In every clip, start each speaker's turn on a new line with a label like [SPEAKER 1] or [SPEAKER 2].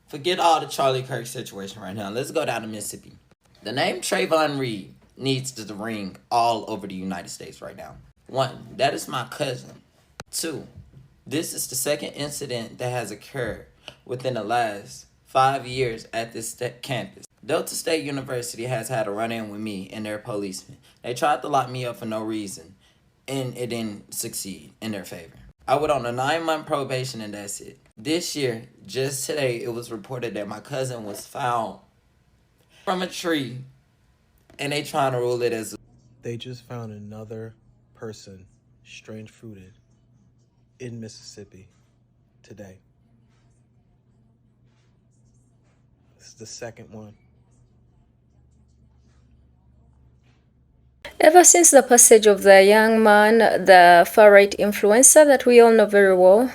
[SPEAKER 1] Forget all the Charlie Kirk situation right now. Let's go down to Mississippi. The name Trayvon Reed needs to ring all over the United States right now. One, that is my cousin. Two, this is the second incident that has occurred within the last 5 years at this campus. Delta State University has had a run-in with me and their policemen. They tried to lock me up for no reason, and it didn't succeed in their favor. I went on a 9-month probation and that's it. This year, just today, it was reported that my cousin was found from a tree and they trying to rule it as
[SPEAKER 2] They just found another person strange fruited in Mississippi today. This is the second one.
[SPEAKER 3] Ever since the passage of the young man, the far-right influencer that we all know very well,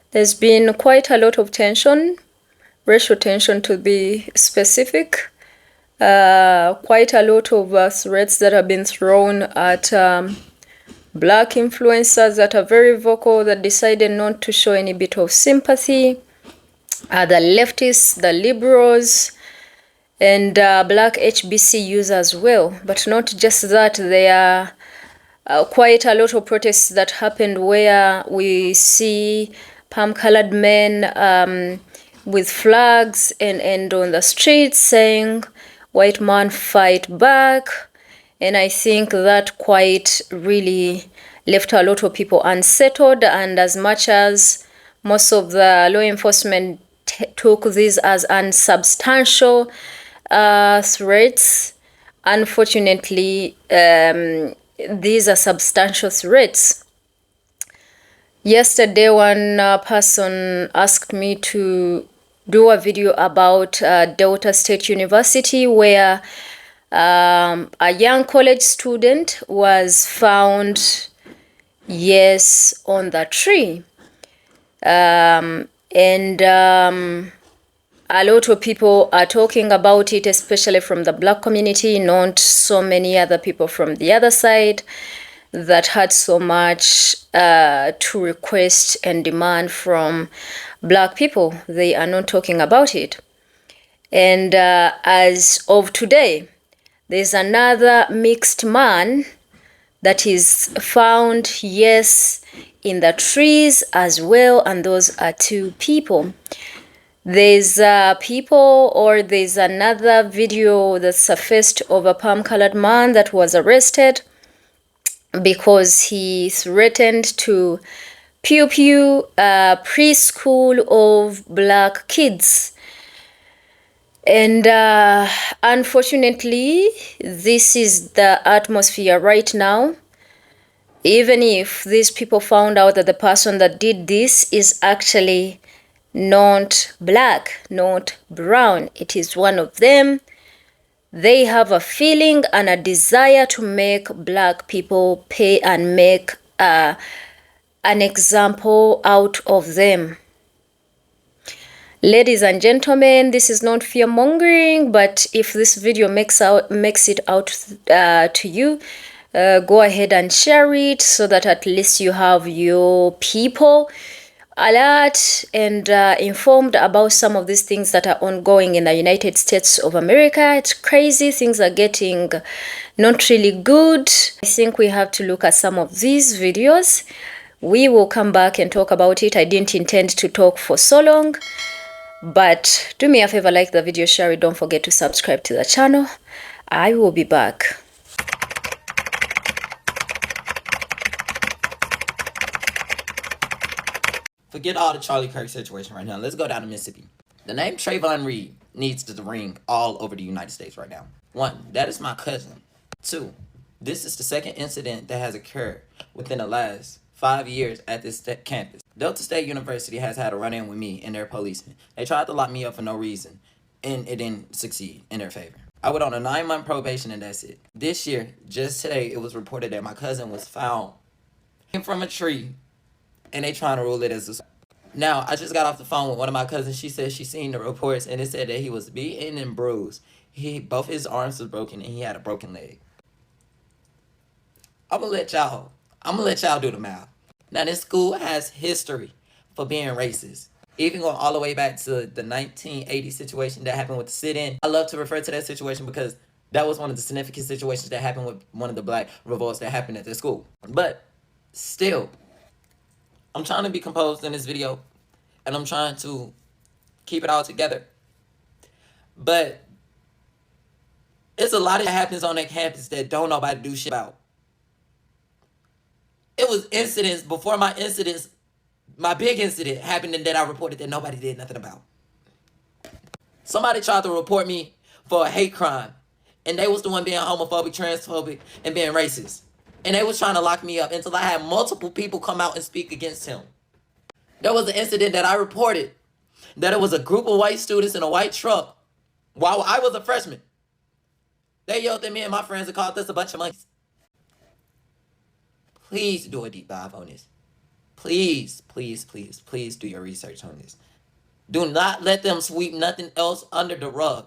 [SPEAKER 3] there's been quite a lot of tension, racial tension to be specific, quite a lot of threats that have been thrown at black influencers that are very vocal, that decided not to show any bit of sympathy, the leftists, the liberals, and black HBCU'S as well. But not just that, there are quite a lot of protests that happened where we see palm-colored men with flags and on the streets saying, "White man fight back." And I think that quite really left a lot of people unsettled. And as much as most of the law enforcement took these as unsubstantial threats, unfortunately, these are substantial threats. Yesterday, one person asked me to do a video about Delta State University, where a young college student was found, yes, on the tree. A lot of people are talking about it, especially from the black community, not so many other people from the other side that had so much to request and demand from black people. They are not talking about it. And as of today, there's another mixed man that is found, yes, in the trees as well, and those are two people. There's there's another video that surfaced of a palm-colored man that was arrested because he threatened to pew a preschool of black kids. And unfortunately, this is the atmosphere right now. Even if these people found out that the person that did this is actually not black, not brown, it is one of them, they have a feeling and a desire to make black people pay and make an example out of them. Ladies and gentlemen, this is not fear-mongering, but if this video makes it out to you, go ahead and share it so that at least you have your people alert and informed about some of these things that are ongoing in the United States of America. It's crazy. Things are getting not really good. I think we have to look at some of these videos. We will come back and talk about it. I didn't intend to talk for so long, but do me a favor, like the video, share it. Don't forget to subscribe to the channel. I will be back.
[SPEAKER 1] Forget all the Charlie Kirk situation right now. Let's go down to Mississippi. The name Trayvon Reed needs to ring all over the United States right now. One, that is my cousin. Two, this is the second incident that has occurred within the last 5 years at this campus. Delta State University has had a run-in with me and their policemen. They tried to lock me up for no reason, and it didn't succeed in their favor. I went on a 9-month probation and that's it. This year, just today, it was reported that my cousin was found from a tree and they trying to rule it as a... Now, I just got off the phone with one of my cousins. She said she seen the reports and it said that he was beaten and bruised. Both his arms was broken and he had a broken leg. I'm gonna let y'all do the math. Now, this school has history for being racist. Even going all the way back to the 1980 situation that happened with the sit-in, I love to refer to that situation because that was one of the significant situations that happened with one of the black revolts that happened at the school. But still, I'm trying to be composed in this video, and I'm trying to keep it all together. But it's a lot that happens on that campus that don't nobody do shit about. It was incidents before my incidents. My big incident happened and that I reported that nobody did nothing about. Somebody tried to report me for a hate crime, and they was the one being homophobic, transphobic, and being racist. And they was trying to lock me up until I had multiple people come out and speak against him. There was an incident that I reported that it was a group of white students in a white truck while I was a freshman. They yelled at me and my friends and called us a bunch of monkeys. Please do a deep dive on this. Please, please, please, please do your research on this. Do not let them sweep nothing else under the rug.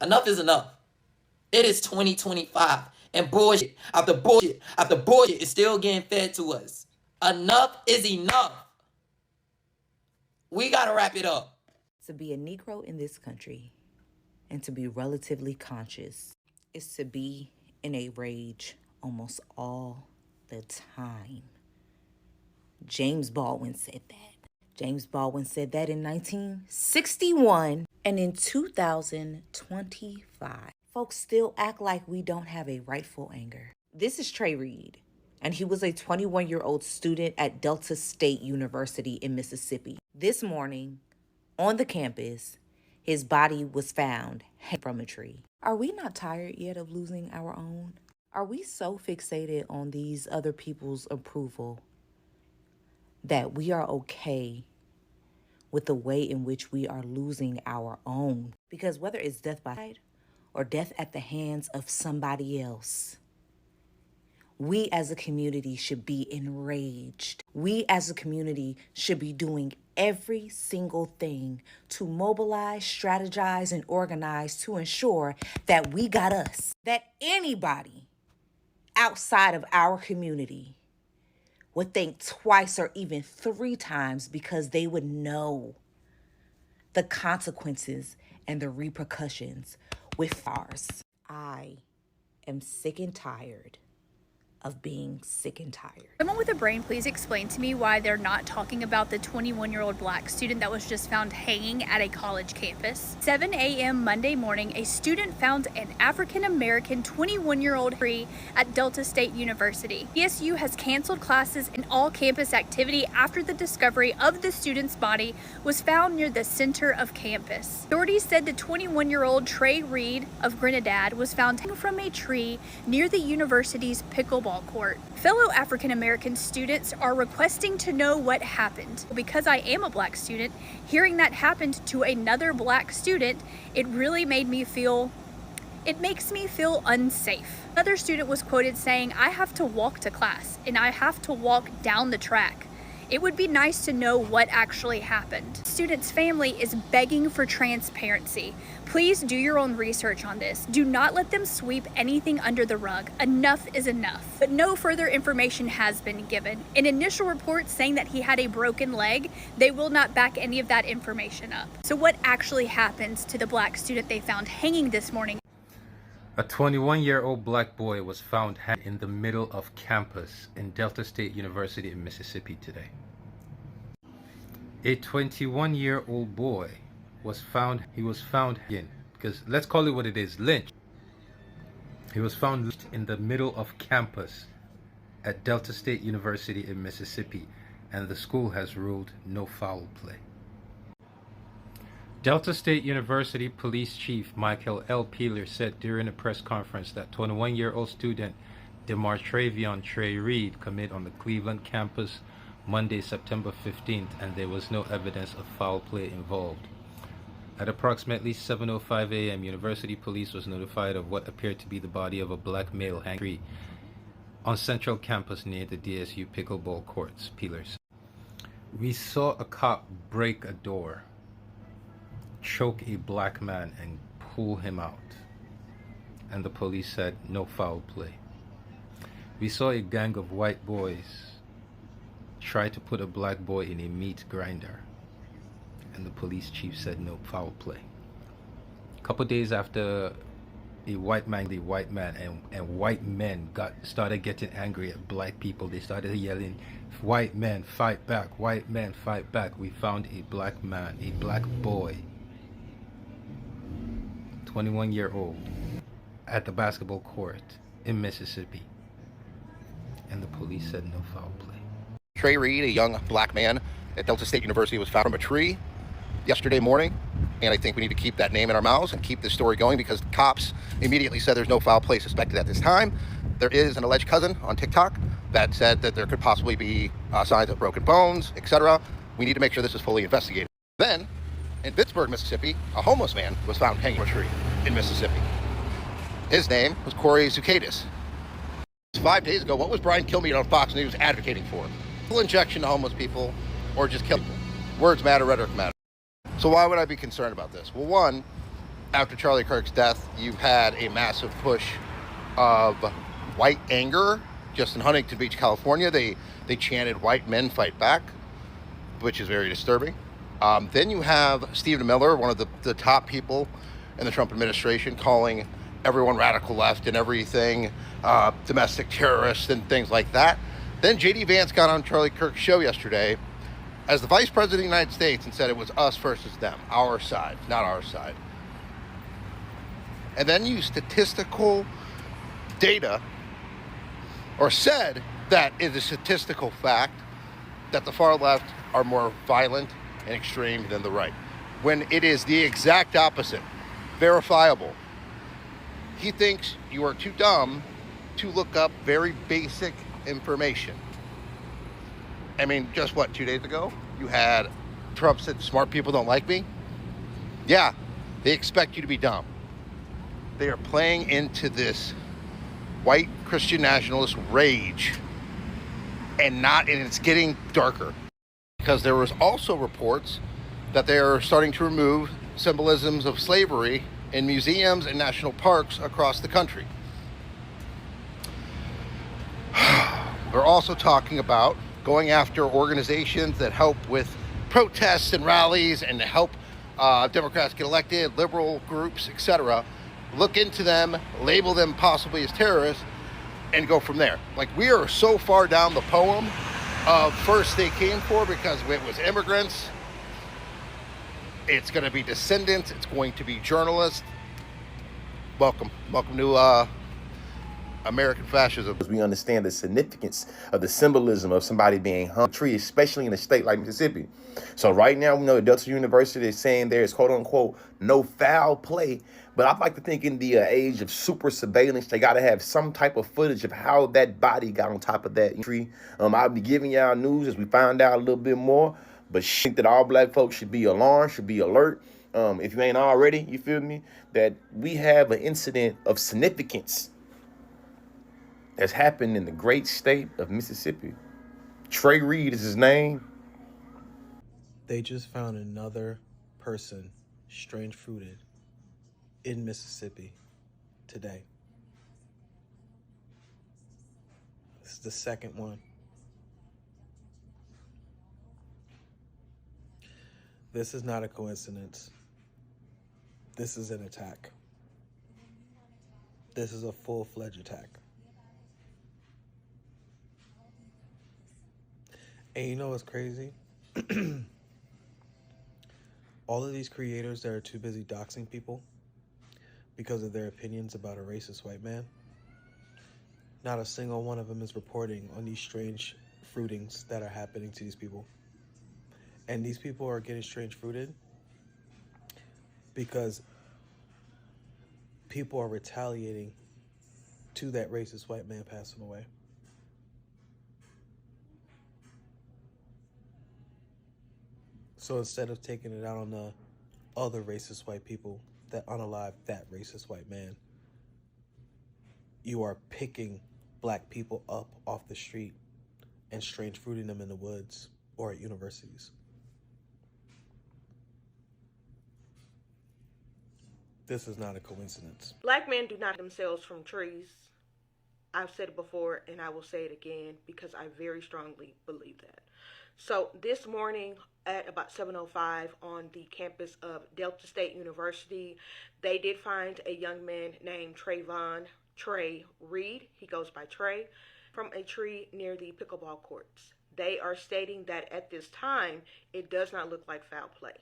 [SPEAKER 1] Enough is enough. It is 2025 and bullshit after bullshit after bullshit is still getting fed to us. Enough is enough. We gotta wrap it up.
[SPEAKER 4] To be a Negro in this country and to be relatively conscious is to be in a rage almost all the time. James Baldwin said that. James Baldwin said that in 1961, and in 2025. Folks still act like we don't have a rightful anger. This is Trey Reed, and he was a 21-year-old student at Delta State University in Mississippi. This morning, on the campus, his body was found hanging from a tree. Are we not tired yet of losing our own? Are we so fixated on these other people's approval that we are okay with the way in which we are losing our own? Because whether it's death by or death at the hands of somebody else, we as a community should be enraged. We as a community should be doing every single thing to mobilize, strategize, and organize to ensure that we got us, that anybody outside of our community would think twice or even 3 times because they would know the consequences and the repercussions with ours. I am sick and tired of being sick and tired.
[SPEAKER 5] Someone with a brain, please explain to me why they're not talking about the 21-year-old black student that was just found hanging at a college campus. 7 a.m. Monday morning, a student found an African-American 21-year-old tree at Delta State University. DSU has canceled classes and all campus activity after the discovery of the student's body was found near the center of campus. Authorities said the 21-year-old Trey Reed of Grenadad was found hanging from a tree near the university's pickleball court. Fellow African-American students are requesting to know what happened. Because I am a black student, hearing that happened to another black student, it really makes me feel unsafe. Another student was quoted saying, "I have to walk to class and I have to walk down the track. It would be nice to know what actually happened." Student's family is begging for transparency. Please do your own research on this. Do not let them sweep anything under the rug. Enough is enough. But no further information has been given. An initial report saying that he had a broken leg, they will not back any of that information up. So what actually happens to the black student they found hanging this morning?
[SPEAKER 6] A 21-year-old black boy was found hanging in the middle of campus in Delta State University in Mississippi today. A 21-year-old boy was found hanging, because let's call it what it is, lynched. He was found lynched in the middle of campus at Delta State University in Mississippi, and the school has ruled no foul play. Delta State University Police Chief Michael L. Peeler said during a press conference that 21-year-old student DeMartravion Trey Reed committed on the Cleveland campus Monday, September 15th, and there was no evidence of foul play involved. At approximately 7:05 a.m., University Police was notified of what appeared to be the body of a black male hanging on Central Campus near the DSU pickleball courts, Peeler said. "We saw a cop break a door, choke a black man, and pull him out, and the police said no foul play. We saw a gang of white boys tried to put a black boy in a meat grinder, and the police chief said no foul play. A couple days after a white man, and white men started getting angry at black people. They started yelling, "White men fight back! White men fight back!" We found a black man, a black boy, 21-year-old, at the basketball court in Mississippi, and the police said no foul play.
[SPEAKER 7] Trey Reed, a young black man at Delta State University, was found from a tree yesterday morning, and I think we need to keep that name in our mouths and keep this story going, because the cops immediately said there's no foul play suspected at this time. There is an alleged cousin on TikTok that said that there could possibly be signs of broken bones, etc. We need to make sure this is fully investigated. Then, in Pittsburgh, Mississippi, a homeless man was found hanging from a tree in Mississippi. His name was Corey Zucadis. 5 days ago, what was Brian Kilmeade on Fox News advocating for? Full injection to homeless people, or just kill people? Words matter, rhetoric matter. So why would I be concerned about this? Well, one, after Charlie Kirk's death, you've had a massive push of white anger. Just in Huntington Beach, California, they chanted "White men fight back," which is very disturbing. Then you have Stephen Miller, one of the top people in the Trump administration, calling everyone radical left and everything, domestic terrorists and things like that. Then J.D. Vance got on Charlie Kirk's show yesterday as the Vice President of the United States and said it was us versus them, our side, not our side. And then used statistical data, or said that it is a statistical fact that the far left are more violent and extreme than the right, when it is the exact opposite, verifiable. He thinks you are too dumb to look up very basic information. I mean, just what, 2 days ago, you had Trump said smart people don't like me? Yeah, they expect you to be dumb. They are playing into this white Christian nationalist rage, and it's getting darker, because there was also reports that they are starting to remove symbolisms of slavery in museums and national parks across the country. We're also talking about going after organizations that help with protests and rallies and help Democrats get elected, liberal groups, etc. Look into them, label them possibly as terrorists, and go from there. Like, we are so far down the poem of first they came for because it was immigrants. It's going to be descendants. It's going to be journalists. Welcome to American fascism.
[SPEAKER 8] We understand the significance of the symbolism of somebody being hung on a tree, especially in a state like Mississippi. So right now, we know that Delta University is saying there is, quote unquote, no foul play. But I'd like to think in the age of super surveillance, they got to have some type of footage of how that body got on top of that tree. I'll be giving y'all news as we find out a little bit more. But I think that all black folks should be alarmed, should be alert. If you ain't already, you feel me, that we have an incident of significance that's happened in the great state of Mississippi. Trey Reed is his name.
[SPEAKER 2] They just found another person strange fruited in Mississippi today. This is the second one. This is not a coincidence. This is an attack. This is a full-fledged attack. And you know what's crazy? All of these creators that are too busy doxing people because of their opinions about a racist white man, not a single one of them is reporting on these strange fruitings that are happening to these people. And these people are getting strange fruited because people are retaliating to that racist white man passing away. So instead of taking it out on the other racist white people that unalive that racist white man, you are picking black people up off the street and strange fruiting them in the woods or at universities. This is not a coincidence.
[SPEAKER 9] Black men do not themselves from trees. I've said it before and I will say it again because I very strongly believe that. So this morning at about 7:05 on the campus of Delta State University, they did find a young man named Trey Reed. He goes by Trey, from a tree near the pickleball courts. They are stating that at this time, it does not look like foul play.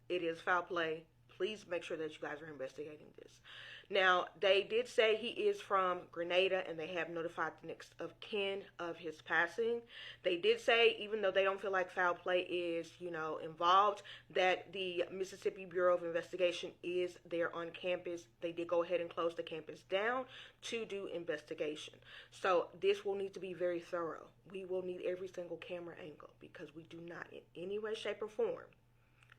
[SPEAKER 9] It is foul play. Please make sure that you guys are investigating this. Now, they did say he is from Grenada and they have notified the next of kin of his passing. They did say, even though they don't feel like foul play is, involved, that the Mississippi Bureau of Investigation is there on campus. They did go ahead and close the campus down to do investigation. So this will need to be very thorough. We will need every single camera angle because we do not in any way, shape, or form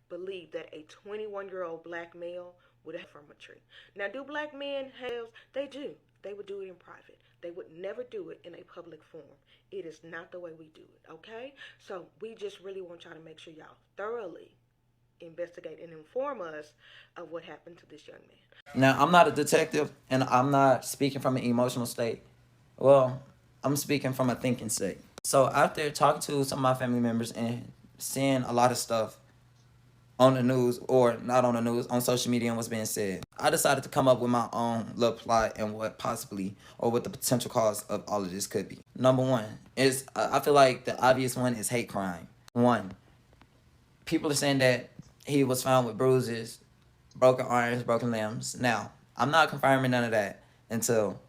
[SPEAKER 9] believe that a 21-year-old black male would have from a tree. Now, do black men have? They do. They would do it in private. They would never do it in a public forum. It is not the way we do it, okay? So we just really want y'all to make sure y'all thoroughly investigate and inform us of what happened to this young man.
[SPEAKER 1] Now, I'm not a detective, and I'm not speaking from an emotional state. Well, I'm speaking from a thinking state. So after talking to some of my family members and seeing a lot of stuff on the news, or not on the news, on social media and what's being said, I decided to come up with my own little plot and what possibly, or what the potential cause of all of this could be. Number one is, I feel like the obvious one is hate crime. One, people are saying that he was found with bruises, broken arms, broken limbs. Now, I'm not confirming none of that until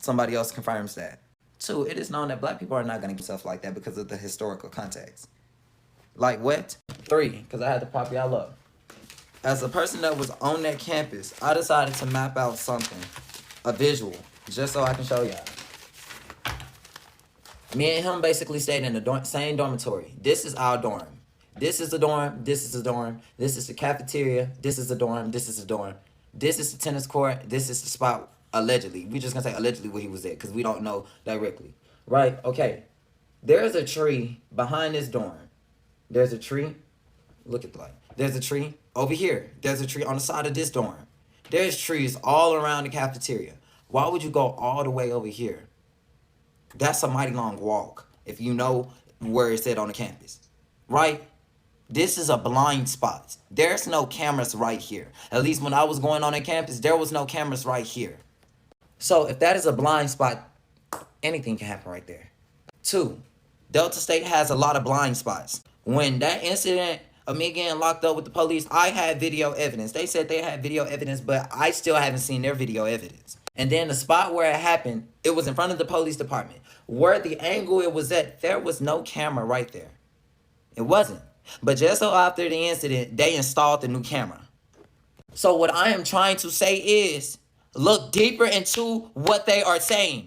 [SPEAKER 1] somebody else confirms that. Two, it is known that black people are not going to get stuff like that because of the historical context. Like what? Three, because I had to pop y'all up. As a person that was on that campus, I decided to map out something, a visual, just so I can show y'all. Me and him basically stayed in the same dormitory. This is our dorm. This is the dorm. This is the dorm. This is the cafeteria. This is the dorm. This is the dorm. This is the tennis court. This is the spot, allegedly. We just going to say allegedly where he was at because we don't know directly. Right? Okay. There's a tree behind this dorm. There's a tree. Look at the light. There's a tree over here. There's a tree on the side of this dorm. There's trees all around the cafeteria. Why would you go all the way over here? That's a mighty long walk if you know where it's at on the campus. Right? This is a blind spot. There's no cameras right here. At least when I was going on that campus, there was no cameras right here. So if that is a blind spot, anything can happen right there. Two, Delta State has a lot of blind spots. When that incident of me getting locked up with the police, I had video evidence. They said they had video evidence, but I still haven't seen their video evidence. And then the spot where it happened, it was in front of the police department. Where the angle it was at, there was no camera right there. It wasn't. But just so after the incident, they installed the new camera. So what I am trying to say is, look deeper into what they are saying.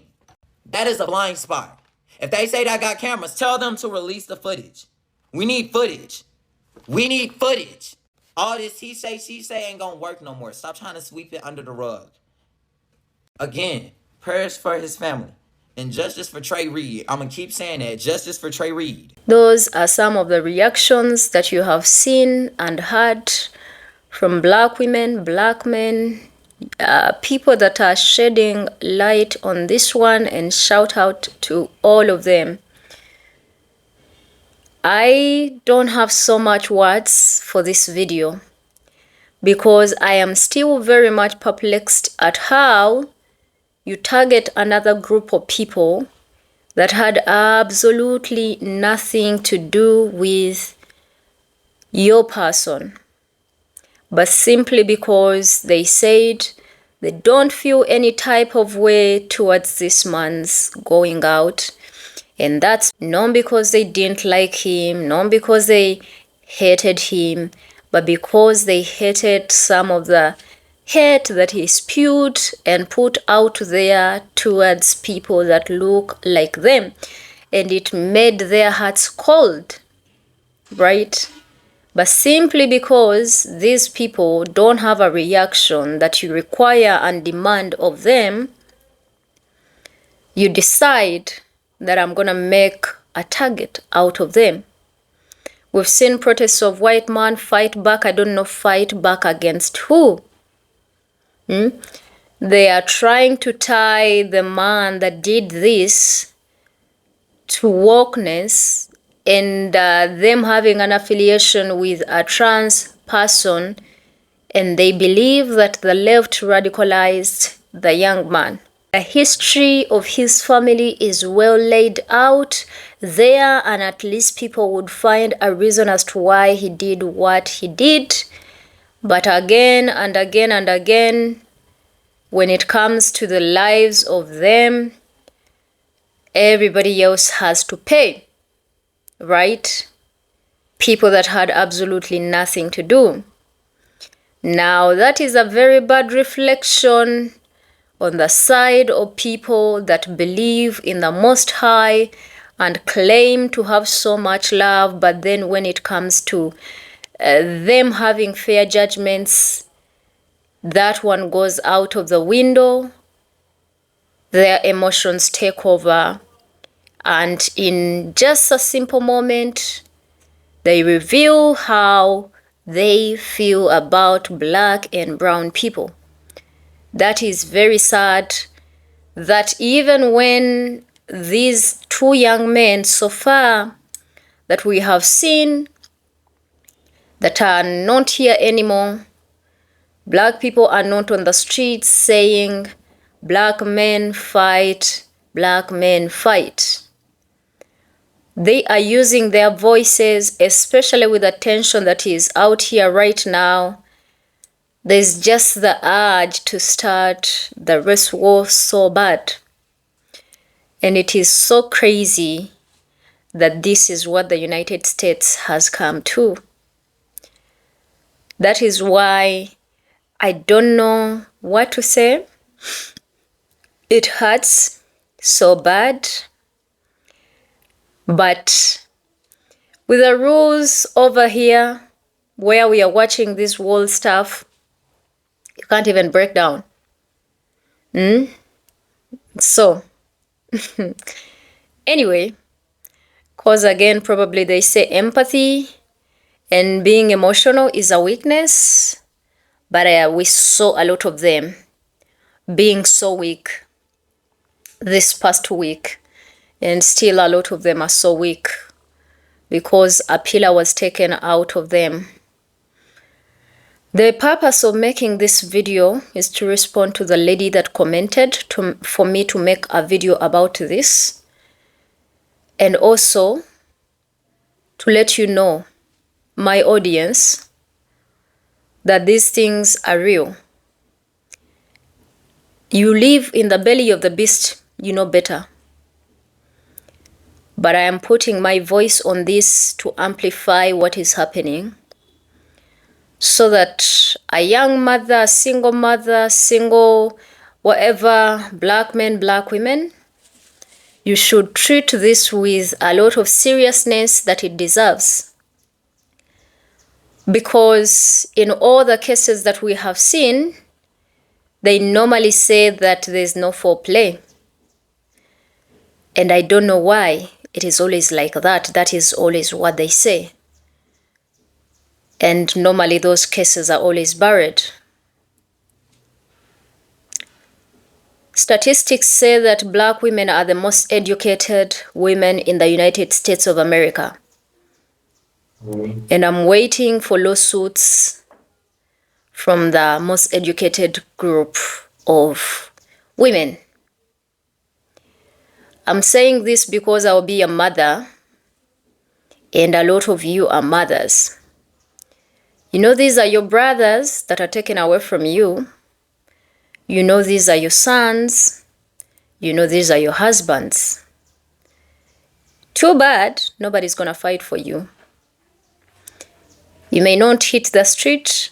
[SPEAKER 1] That is a blind spot. If they say they got cameras, tell them to release the footage. We need footage. We need footage. All this he say, she say ain't gonna work no more. Stop trying to sweep it under the rug. Again, prayers for his family. And justice for Trey Reed. I'm going to keep saying that. Justice for Trey Reed.
[SPEAKER 3] Those are some of the reactions that you have seen and heard from black women, black men, people that are shedding light on this one, and shout out to all of them. I don't have so much words for this video because I am still very much perplexed at how you target another group of people that had absolutely nothing to do with your person, but simply because they said they don't feel any type of way towards this man's going out. And that's not because they didn't like him, not because they hated him, but because they hated some of the hate that he spewed and put out there towards people that look like them. And it made their hearts cold, right? But simply because these people don't have a reaction that you require and demand of them, you decide that I'm going to make a target out of them. We've seen protests of white men fight back. I don't know, fight back against who? They are trying to tie the man that did this to wokeness and them having an affiliation with a trans person, and they believe that the left radicalized the young man. The history of his family is well laid out there, and at least people would find a reason as to why he did what he did. But again and again and again, when it comes to the lives of them, everybody else has to pay, right? People that had absolutely nothing to do. Now, that is a very bad reflection on the side of people that believe in the Most High and claim to have so much love, but then when it comes to them having fair judgments, that one goes out of the window. Their emotions take over, and in just a simple moment, they reveal how they feel about black and brown people. That is very sad, that even when these two young men so far that we have seen that are not here anymore, black people are not on the streets saying, "Black men fight, black men fight." They are using their voices, especially with the tension that is out here right now. There's just the urge to start the race war so bad. And it is so crazy that this is what the United States has come to. That is why I don't know what to say. It hurts so bad. But with the rules over here, where we are watching this whole stuff, you can't even break down. So, anyway, cause again, probably they say empathy and being emotional is a weakness, but we saw a lot of them being so weak this past week, and still a lot of them are so weak because a pillar was taken out of them. The purpose of making this video is to respond to the lady that commented for me to make a video about this, and also to let you know, my audience, that these things are real. You live in the belly of the beast, you know better. But I am putting my voice on this to amplify what is happening, so that a young mother, single, whatever, black men, black women, you should treat this with a lot of seriousness that it deserves. Because in all the cases that we have seen, they normally say that there's no foreplay. And I don't know why it is always like that. That is always what they say. And normally those cases are always buried. Statistics say that black women are the most educated women in the United States of America. And I'm waiting for lawsuits from the most educated group of women. I'm saying this because I'll be a mother, and a lot of you are mothers. You know, these are your brothers that are taken away from you. You know, these are your sons. You know, these are your husbands. Too bad, nobody's gonna fight for you. You may not hit the street,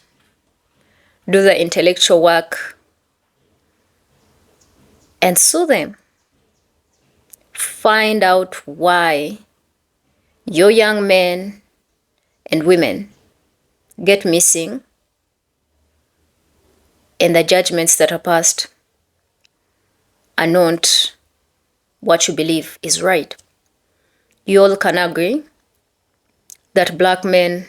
[SPEAKER 3] do the intellectual work, and sue them. Find out why your young men and women get missing, and the judgments that are passed are not what you believe is right. You all can agree that black men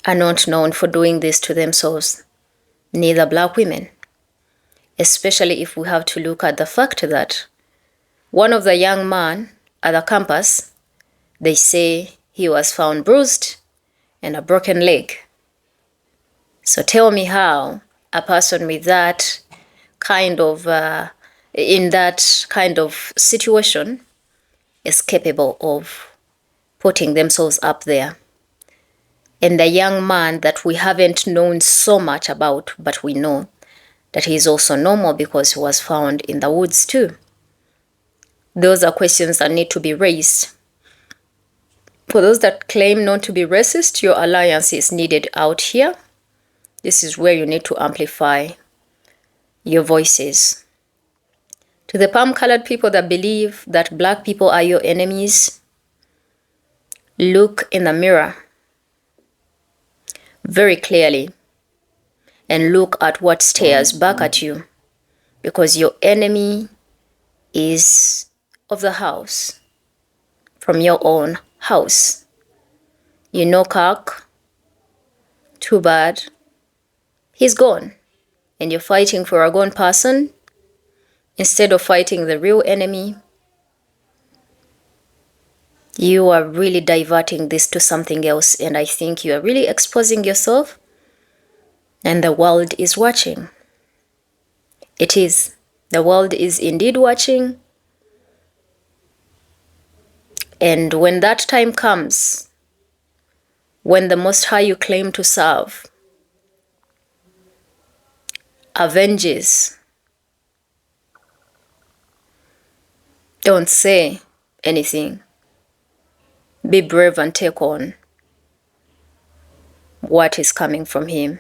[SPEAKER 3] are not known for doing this to themselves, neither black women, especially if we have to look at the fact that one of the young men at the campus They say he was found bruised and a broken leg. So tell me how a person with that kind of, in that kind of situation is capable of putting themselves up there. And the young man that we haven't known so much about, but we know that he is also normal because he was found in the woods too. Those are questions that need to be raised. For those that claim not to be racist, your alliance is needed out here. This is where you need to amplify your voices. To the palm-colored people that believe that black people are your enemies, look in the mirror very clearly and look at what stares back at you, because your enemy is of the house, from your own house. You know Kirk, too bad, he's gone, and you're fighting for a gone person instead of fighting the real enemy. You are really diverting this to something else, and I think you are really exposing yourself, and the world is watching. It is. The world is indeed watching. And when that time comes, when the Most High you claim to serve avenges, don't say anything. Be brave and take on what is coming from him.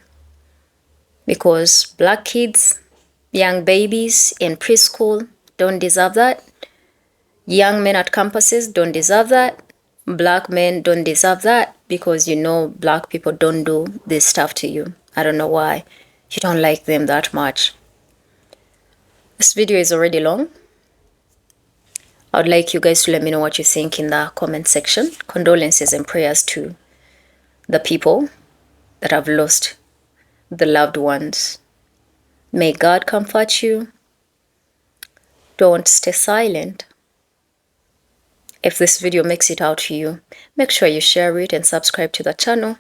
[SPEAKER 3] Because black kids, young babies in preschool don't deserve that. Young men at campuses don't deserve that. Black men don't deserve that, because you know black people don't do this stuff to you. I don't know why. You don't like them that much. This video is already long. I would like you guys to let me know what you think in the comment section. Condolences and prayers to the people that have lost the loved ones. May God comfort you. Don't stay silent. If this video makes it out to you, make sure you share it and subscribe to the channel.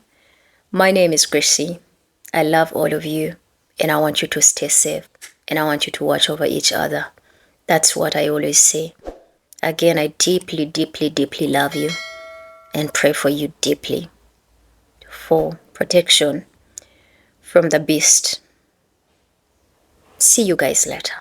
[SPEAKER 3] My name is Gracie. I love all of you, and I want you to stay safe, and I want you to watch over each other. That's what I always say. Again, I deeply, deeply, deeply love you and pray for you deeply for protection from the beast. See you guys later.